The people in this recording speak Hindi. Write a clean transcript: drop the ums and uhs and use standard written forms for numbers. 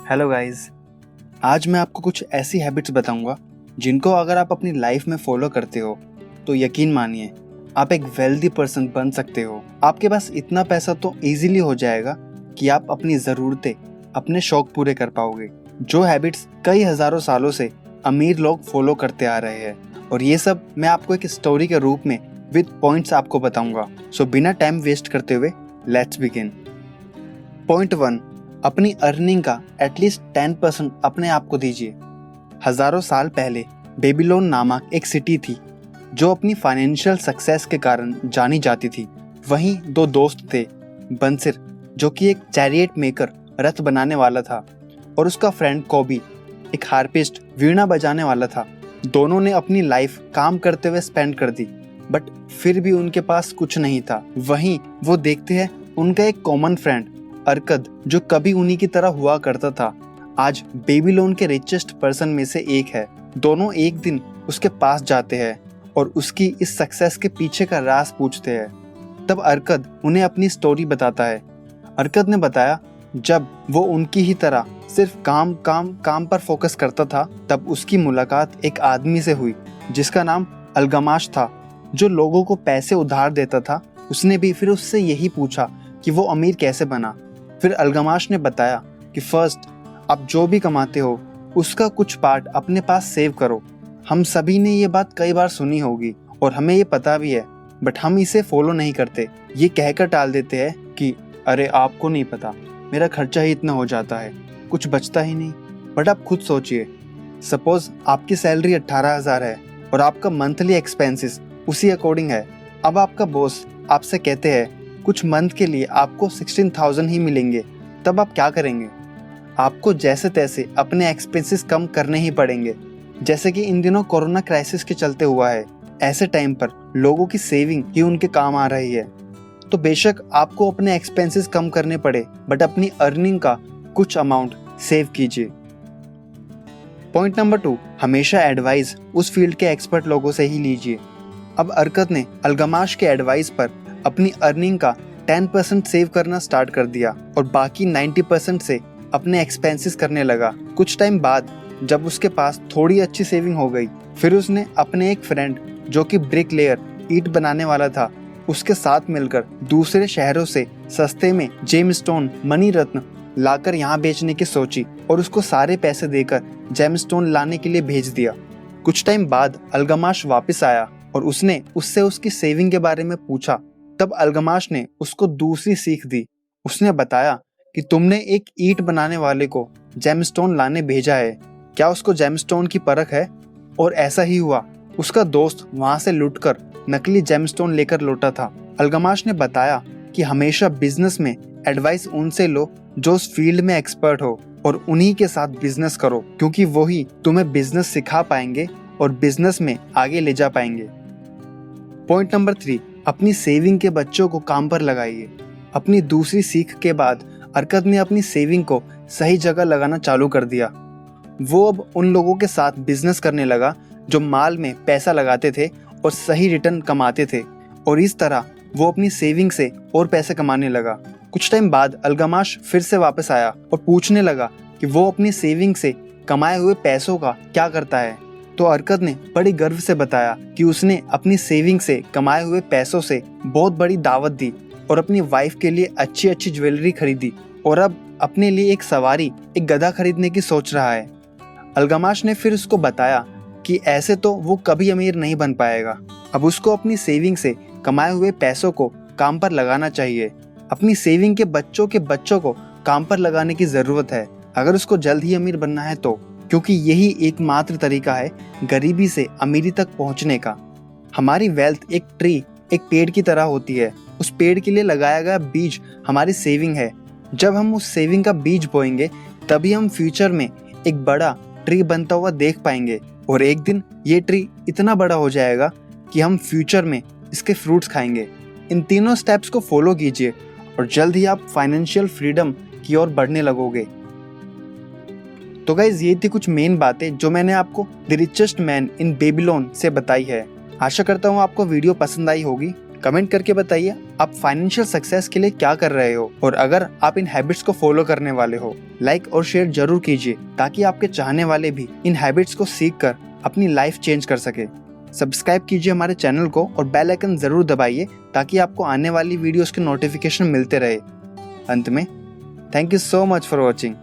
Hello guys. आज मैं आपको कुछ ऐसी हैबिट्स बताऊंगा जिनको अगर आप अपनी लाइफ में फॉलो करते हो तो यकीन मानिए आप एक वेल्दी पर्सन बन सकते हो। आपके पास इतना पैसा तो इजीली हो जाएगा कि आप अपनी ज़रूरतें, अपने शौक पूरे कर पाओगे। जो हैबिट्स कई हज़ारों सालों से अमीर लोग फॉलो करते आ रहे हैं, और ये सब मैं आपको एक स्टोरी के रूप में विद पॉइंट्स आपको बताऊंगा। सो बिना टाइम वेस्ट करते हुए लेट्स बिगिन। पॉइंट 1, अपनी अर्निंग का एटलीस्ट 10% अपने आप को दीजिए। हजारों साल पहले बेबीलोन नामक एक सिटी थी जो अपनी फाइनेंशियल सक्सेस के कारण जानी जाती थी। वहीं दो दोस्त थे, बंसिर जो कि एक चैरियट मेकर, रथ बनाने वाला था, और उसका फ्रेंड कॉबी, एक हार्पिस्ट, वीणा बजाने वाला था। दोनों ने अपनी लाइफ काम करते हुए स्पेंड कर दी, बट फिर भी उनके पास कुछ नहीं था। वहीं वो देखते हैं उनका एक कॉमन फ्रेंड अर्कद, जो कभी उन्हीं की तरह हुआ करता था, आज बेबीलोन के रिचेस्ट पर्सन में से एक है। दोनों एक दिन उसके पास जाते हैं और उसकी इस सक्सेस के पीछे का राज पूछते हैं। तब अर्कद उन्हें अपनी स्टोरी बताता है। अर्कद ने बताया, जब वो उनकी ही तरह सिर्फ काम काम काम पर फोकस करता था, तब उसकी मुलाकात एक आदमी से हुई जिसका नाम अल्गमाश था, जो लोगों को पैसे उधार देता था। उसने भी फिर उससे यही पूछा कि वो अमीर कैसे बना। फिर अल्गमाश ने बताया कि फर्स्ट, आप जो भी कमाते हो उसका कुछ पार्ट अपने पास सेव करो। हम सभी ने ये बात कई बार सुनी होगी और हमें ये पता भी है, बट हम इसे फॉलो नहीं करते। ये कहकर टाल देते हैं कि अरे आपको नहीं पता, मेरा खर्चा ही इतना हो जाता है, कुछ बचता ही नहीं। बट आप खुद सोचिए, सपोज आपकी सैलरी 18,000 है और आपका मंथली एक्सपेंसेस उसी अकॉर्डिंग है। अब आपका बॉस आपसे कहते हैं कुछ मंथ के लिए आपको 16,000 ही मिलेंगे, तब आप क्या करेंगे? आपको जैसे तैसे अपने एक्सपेंसेस कम करने ही पड़ेंगे, जैसे कि इन दिनों कोरोना क्राइसिस के चलते हुआ है। ऐसे टाइम पर लोगों की सेविंग ही उनके काम आ रही है। तो बेशक आपको अपने एक्सपेंसेस कम करने पड़े, बट अपनी अर्निंग का कुछ अमाउंट सेव कीजिए। पॉइंट नंबर 2, हमेशा एडवाइस उस फील्ड के एक्सपर्ट लोगों से ही लीजिए। अब अर्कद ने अल्गमाश के एडवाइस पर अपनी अर्निंग का 10% सेव करना स्टार्ट कर दिया और बाकी 90% से अपने एक्सपेंसेस करने लगा। कुछ टाइम बाद जब उसके पास थोड़ी अच्छी सेविंग हो गई, फिर उसने अपने एक फ्रेंड जो कि ब्रिक लेयर, ईंट बनाने वाला था, उसके साथ मिलकर दूसरे शहरों से सस्ते में जेमस्टोन, मणि रत्न लाकर यहाँ बेचने की सोची और उसको सारे पैसे देकर जेमस्टोन लाने के लिए भेज दिया। कुछ टाइम बाद अल्गमाश वापस आया और उसने उससे उसकी सेविंग के बारे में पूछा। तब अल्गमाश ने उसको दूसरी सीख दी। उसने बताया कि तुमने एक ईंट बनाने वाले को जेमस्टोन लाने भेजा है, क्या उसको जेमस्टोन की परख है? और ऐसा ही हुआ, उसका दोस्त वहां से लुटकर नकली जेमस्टोन लेकर लौटा था। अल्गमाश ने बताया कि हमेशा बिजनेस में एडवाइस उनसे लो जो उस फील्ड में एक्सपर्ट हो, और उन्हीं के साथ बिजनेस करो, क्योंकि वही तुम्हें बिजनेस सिखा पाएंगे और बिजनेस में आगे ले जा पाएंगे। पॉइंट नंबर 3, अपनी सेविंग के बच्चों को काम पर लगाइए। अपनी दूसरी सीख के बाद अर्कद ने अपनी सेविंग को सही जगह लगाना चालू कर दिया। वो अब उन लोगों के साथ बिजनेस करने लगा जो माल में पैसा लगाते थे और सही रिटर्न कमाते थे, और इस तरह वो अपनी सेविंग से और पैसे कमाने लगा। कुछ टाइम बाद अल्गमाश फिर से वापस आया और पूछने लगा कि वो अपनी सेविंग से कमाए हुए पैसों का क्या करता है। तो अर्कद ने बड़ी गर्व से बताया कि उसने अपनी सेविंग से कमाए हुए पैसों से बहुत बड़ी दावत दी और अपनी वाइफ के लिए अच्छी अच्छी ज्वेलरी खरीदी, और अब अपने लिए एक सवारी, एक गधा खरीदने की सोच रहा है। अल्गमाश ने फिर उसको बताया कि ऐसे तो वो कभी अमीर नहीं बन पाएगा। अब उसको अपनी सेविंग से कमाए हुए पैसों को काम पर लगाना चाहिए। अपनी सेविंग के बच्चों को काम पर लगाने की जरूरत है अगर उसको जल्द ही अमीर बनना है तो, क्योंकि यही एकमात्र तरीका है गरीबी से अमीरी तक पहुंचने का। हमारी वेल्थ एक ट्री, एक पेड़ की तरह होती है। उस पेड़ के लिए लगाया गया बीज हमारी सेविंग है। जब हम उस सेविंग का बीज बोएंगे तभी हम फ्यूचर में एक बड़ा ट्री बनता हुआ देख पाएंगे, और एक दिन ये ट्री इतना बड़ा हो जाएगा कि हम फ्यूचर में इसके फ्रूट्स खाएंगे। इन तीनों स्टेप्स को फॉलो कीजिए और जल्द ही आप फाइनेंशियल फ्रीडम की ओर बढ़ने लगोगे। तो गाइज, ये थी कुछ मेन बातें जो मैंने आपको the richest man in Babylon से बताई है। आशा करता हूँ आपको वीडियो पसंद आई होगी। कमेंट करके बताइए आप फाइनेंशियल सक्सेस के लिए क्या कर रहे हो, और अगर आप इन हैबिट्स को फॉलो करने वाले हो लाइक और शेयर जरूर कीजिए, ताकि आपके चाहने वाले भी इन हैबिट्स को सीख कर अपनी लाइफ चेंज कर सके। सब्सक्राइब कीजिए हमारे चैनल को और बेल आइकन जरूर दबाइए, ताकि आपको आने वाली वीडियोस के नोटिफिकेशन मिलते रहे। अंत में, thank you so much for watching.